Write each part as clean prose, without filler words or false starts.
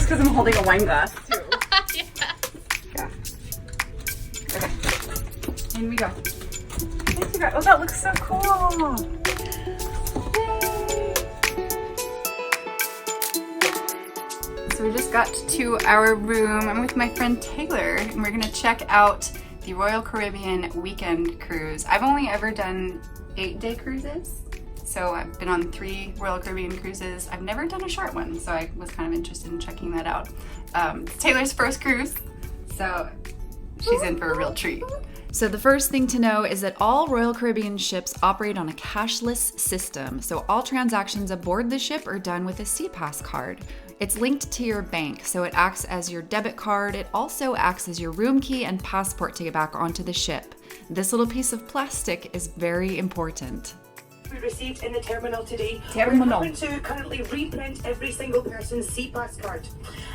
because I'm holding a wine glass too. Yeah. Okay. In we go. Thank you guys. Oh, that looks so cool. Yay. So we just got to our room. I'm with my friend Taylor, and we're gonna check out the Royal Caribbean weekend cruise. I've only ever done 8-day cruises. So I've been on 3 Royal Caribbean cruises. I've never done a short one, so I was kind of interested in checking that out. It's Taylor's first cruise, so she's in for a real treat. So the first thing to know is that all Royal Caribbean ships operate on a cashless system, so all transactions aboard the ship are done with a SeaPass card. It's linked to your bank, so it acts as your debit card. It also acts as your room key and passport to get back onto the ship. This little piece of plastic is very important. We received in the terminal today. We're going to currently reprint every single person's SeaPass card.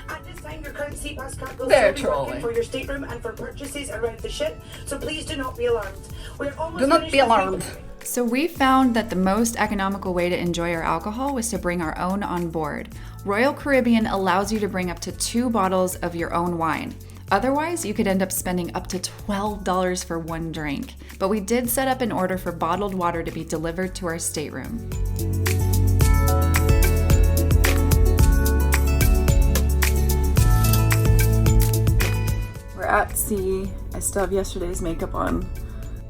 At this time, your current SeaPass card will still be working for your stateroom and for purchases around the ship, so please do not be alarmed. We're almost Do not be alarmed. So we found that the most economical way to enjoy our alcohol was to bring our own on board. Royal Caribbean allows you to bring up to 2 bottles of your own wine. Otherwise, you could end up spending up to $12 for one drink. But we did set up an order for bottled water to be delivered to our stateroom. We're at sea. I still have yesterday's makeup on.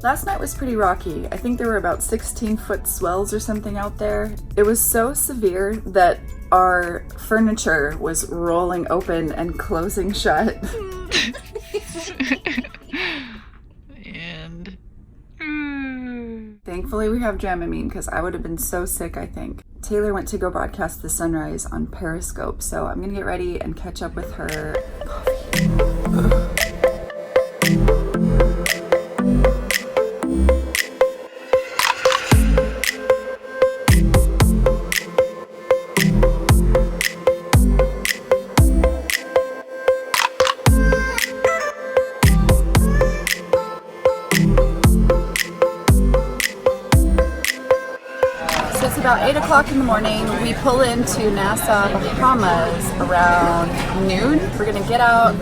Last night was pretty rocky. I think there were about 16-foot swells or something out there. It was so severe that our furniture was rolling open and closing shut. And Thankfully we have Dramamine because I would have been so sick, I think. Taylor went to go broadcast the sunrise on Periscope, so I'm gonna get ready and catch up with her. About 8 o'clock in the morning, we pull into Nassau, Bahamas around noon. We're gonna get out,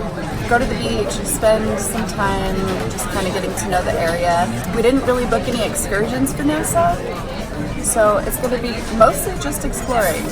go to the beach, spend some time just kind of getting to know the area. We didn't really book any excursions for Nassau, so it's gonna be mostly just exploring.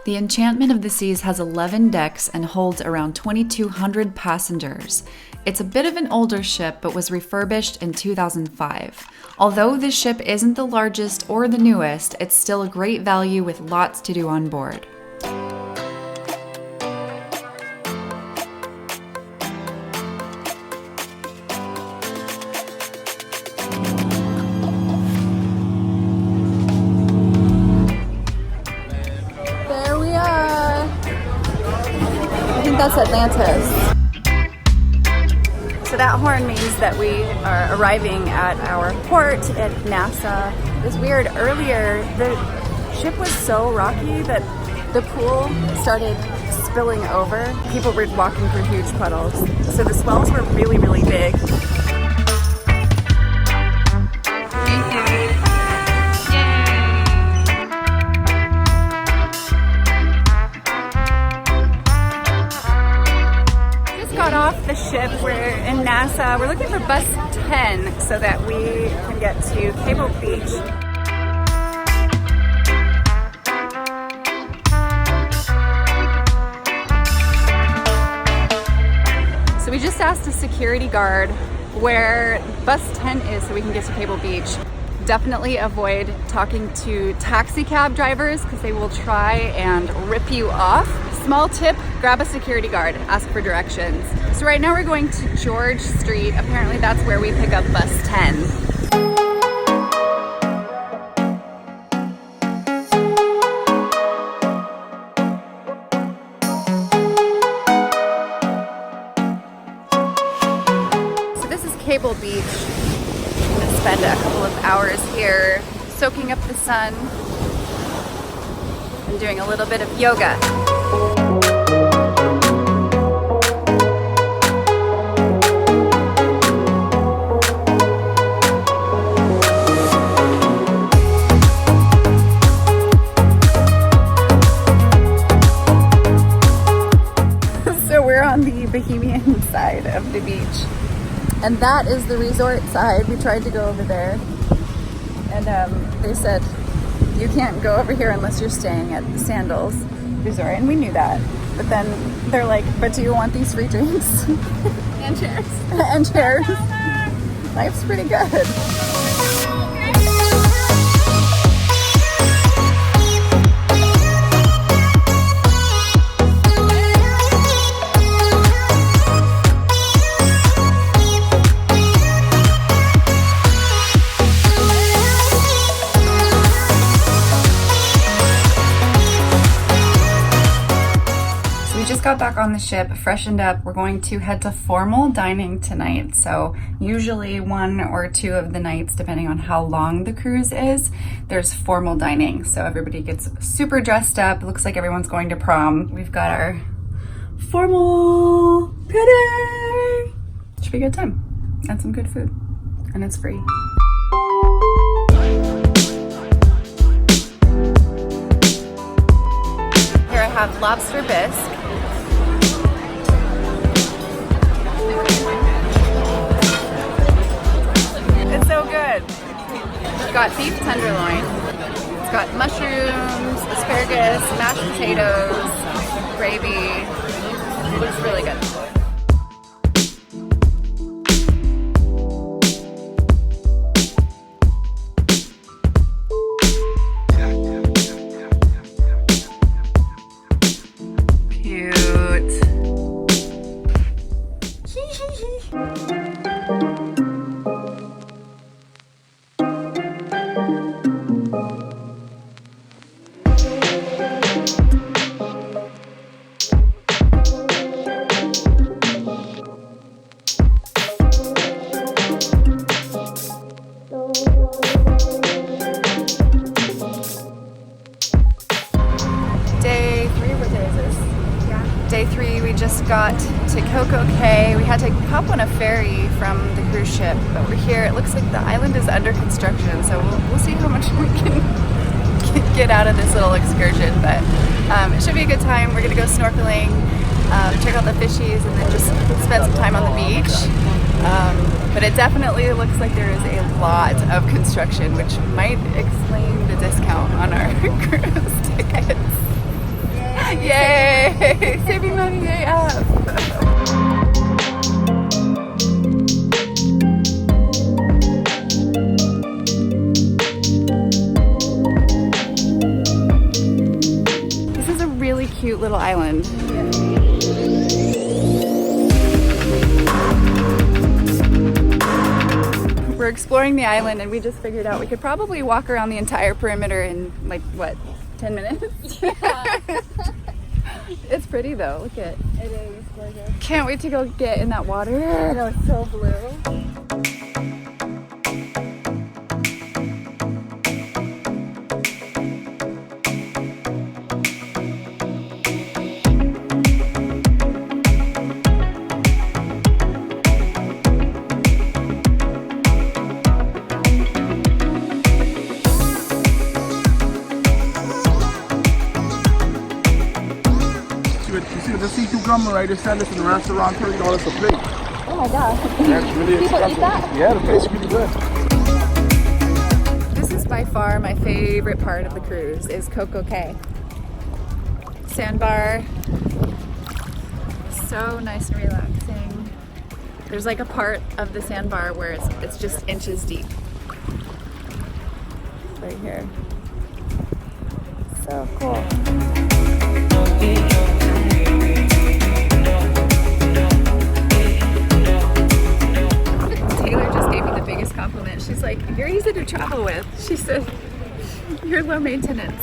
the Enchantment of the Seas has 11 decks and holds around 2,200 passengers. It's a bit of an older ship, but was refurbished in 2005. Although this ship isn't the largest or the newest, it's still a great value with lots to do on board. There we are. I think that's Atlantis. So that horn means that we are arriving at our port at Nassau. It was weird, earlier the ship was so rocky that the pool started spilling over. People were walking through huge puddles. So the swells were really, really big. Off the ship, we're in Nassau. We're looking for bus 10 so that we can get to Cable Beach. So we just asked a security guard where bus 10 is so we can get to Cable Beach. Definitely avoid talking to taxi cab drivers because they will try and rip you off. Small tip, grab a security guard, ask for directions. So right now we're going to George Street. Apparently that's where we pick up bus 10. So this is Cable Beach. I'm gonna spend a couple of hours here soaking up the sun and doing a little bit of yoga. beach. And that is the resort side. We tried to go over there. And they said, you can't go over here unless you're staying at the Sandals Resort. And we knew that. But then they're like, but do you want these free drinks? And chairs. And chairs. Life's pretty good. Got back on the ship, freshened up. We're going to head to formal dining tonight. So usually 1 or 2 of the nights, depending on how long the cruise is, there's formal dining. So everybody gets super dressed up. Looks like everyone's going to prom. We've got our formal party. Should be a good time and some good food, and it's free. Here I have lobster bisque. It's so good. It's got beef tenderloin. It's got mushrooms, asparagus, mashed potatoes, gravy. It looks really good. Got to CocoCay. We had to hop on a ferry from the cruise ship, but we're here. It looks like the island is under construction, so we'll see how much we can get out of this little excursion, but it should be a good time. We're gonna go snorkeling, check out the fishies, and then just spend some time on the beach. But it definitely looks like there is a lot of construction, which might explain the discount on our cruise tickets. Yay! Saving money AF! This is a really cute little island. We're exploring the island and we just figured out we could probably walk around the entire perimeter in like, what, 10 minutes? Yeah. It's pretty though, look at it. It is gorgeous. Can't wait to go get in that water. I know, it's so blue. The seafood gumbo right there, sell this in the restaurant, $30 a plate. Oh my gosh. That's really People expensive. eat that? Yeah, the taste really good. This is by far my favorite part of the cruise, is CocoCay. Sandbar. So nice and relaxing. There's like a part of the sandbar where it's just inches deep. Right here. So cool. Taylor just gave me the biggest compliment. She's like, you're easy to travel with. She said, you're low maintenance.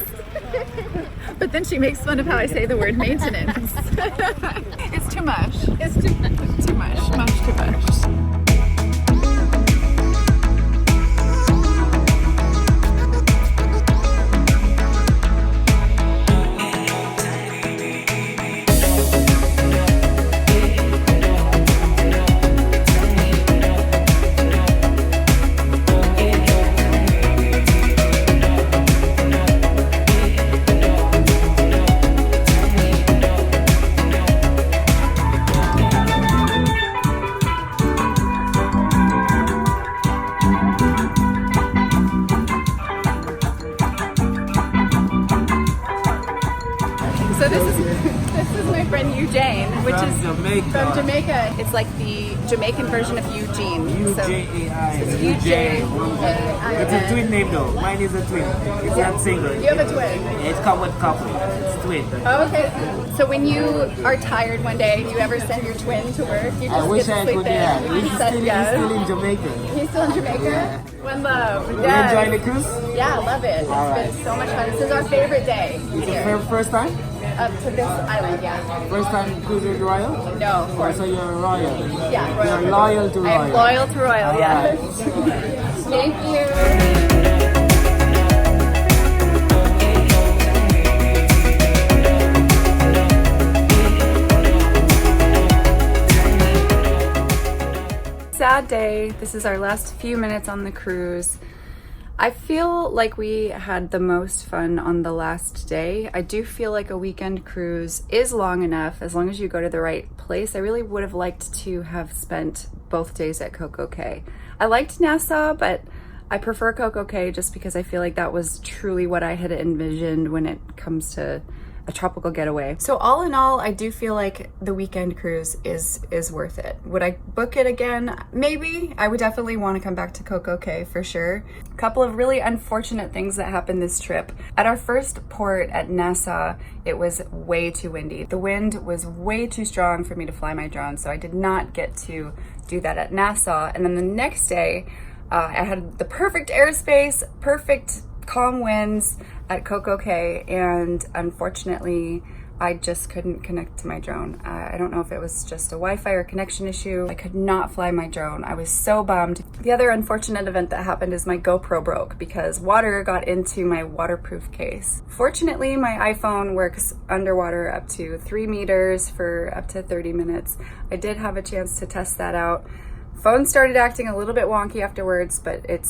But then she makes fun of how I say the word maintenance. It's too much. It's too much. Too much. Much too much. So this is my friend Eugene, which is Jamaica. from Jamaica. It's like the Jamaican version of Eugene. UJAI. Eugene. It's a twin name though. Mine is a twin. It's not single. You have a twin. It's come with couple. It's twin. Oh, okay. So when you are tired one day, do you ever send your twin to work? You just I wish get to I sleep could, in? yeah. He's Yes. still in Jamaica. He's still in Jamaica? Yeah. One love. You Yes. enjoying the cruise? Yeah, I love it. It's Alright. been so much fun. This is our favorite day Is here. it first time? Up to this island, yeah. First time cruising to Royal? No, of course. So you're royal. Yeah, Royal. You're loyal to Royal. I'm loyal to Royal, yeah. Alright. Thank you. Sad day. This is our last few minutes on the cruise. I feel like we had the most fun on the last day. I do feel like a weekend cruise is long enough as long as you go to the right place. I really would have liked to have spent both days at CocoCay. I liked Nassau, but I prefer CocoCay just because I feel like that was truly what I had envisioned when it comes to a tropical getaway. So all in all, I do feel like the weekend cruise is worth it. Would I book it again? Maybe. I would definitely want to come back to CocoCay for sure. A couple of really unfortunate things that happened this trip. At our first port at Nassau, it was way too windy. The wind was way too strong for me to fly my drone, so I did not get to do that at Nassau. And then the next day, I had the perfect airspace, perfect calm winds at CocoCay, and unfortunately I just couldn't connect to my drone. I don't know if it was just a Wi-Fi or connection issue. I could not fly my drone. I was so bummed. The other unfortunate event that happened is my GoPro broke because water got into my waterproof case. Fortunately, my iPhone works underwater up to 3 meters for up to 30 minutes. I did have a chance to test that out. Phone started acting a little bit wonky afterwards, but it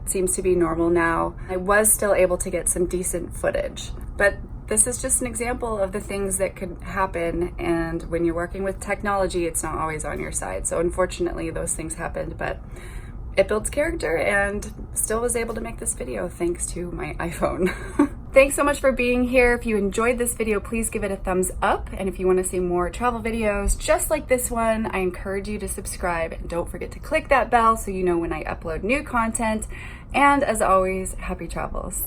seems to be normal now. I was still able to get some decent footage, but this is just an example of the things that could happen, and when you're working with technology, it's not always on your side. So unfortunately, those things happened, but it builds character and still was able to make this video thanks to my iPhone. Thanks so much for being here. If you enjoyed this video, please give it a thumbs up. And if you want to see more travel videos just like this one, I encourage you to subscribe. And don't forget to click that bell so you know when I upload new content. And as always, happy travels.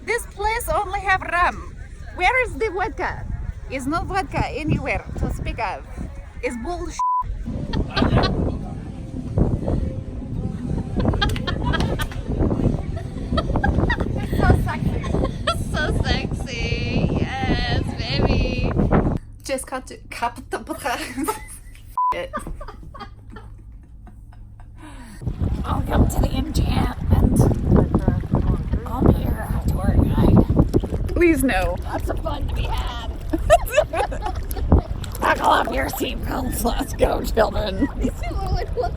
This place only have rum. Where is the vodka? Is no vodka anywhere to speak of. It's bullshit. So sexy, yes, baby. Just cut to it. Welcome to the Enchantment. I'm here, a tour guide. Please no. Lots of fun to be had. Buckle up your seatbelts. Let's go, children. These two are like, what?